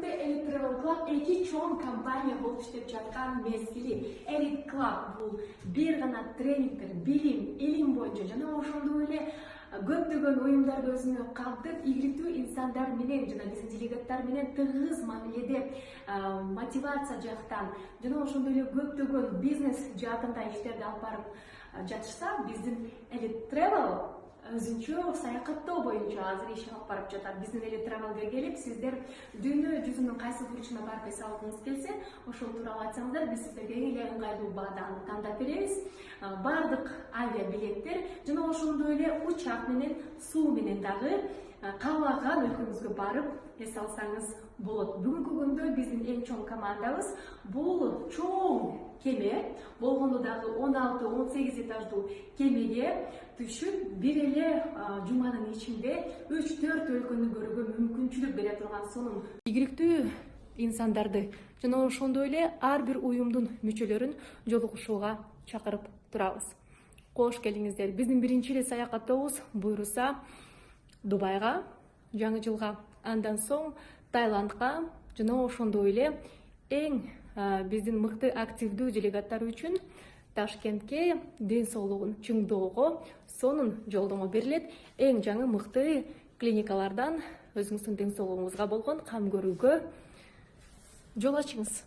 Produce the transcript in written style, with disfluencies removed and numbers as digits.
Elite Travel Club эки чоң компания болуп иштеп жаткан мезгили. Elite Club бул бир гана тренингдер, билим, илим боюнча жана ошондой эле көптөгөн уюмдарды өзүнө камтып, ийгиликтүү инсандар менен жана биздин делегаттар менен тыгыз мамиледе мотивация жактан жана ошондой эле көптөгөн бизнес жаатында иштерди алып барып жатышса, биздин Elite Travel өзүнчө саякаттоо боюнча азыр иш алып барып жатат. Биздин Elite Travel'ге келип, сиздер дүйнө жүзүнүн кайсы бурчуна барып эс алгыңыз келсе, ошол тууралуу айтсаңыздар, биз сиздерге эң эле ыңгайлуу бааданы тандап беребиз. Бардык авиа билеттер жана ошондой эле учак менен, суу менен дагы каалаган өлкөңүзгө барып эс алсаңыз болот. Бүгүнкү күндө биздин эң чоң командабыз бул чоң кеме болгондо дагы 16-18 этаждуу кемеге түшүп, бир эле жуманын ичинде 3-4 өлкөнү көрүүгө мүмкүнчүлүк бере турган сонун ийгиликтүү инсандарды жана ошондой эле ар бир уюмдун мүчөлөрүн жолугушууга чакырып турабыз. Кош келиңиздер. Биздин биринчи эле саякаттообуз буйруса Дубайга, жаңы жылга, андан соң Таиландка жана ошондой эле эң биздин мыкты активдүү делегаттар үчүн Ташкентке ден соолугун чыңдоого сонун жолдомо берилет. Эң жаңы мыкты клиникалардан өзүңүздүн ден соолугуңузга болгон кам көрүүгө жол ачыңыз.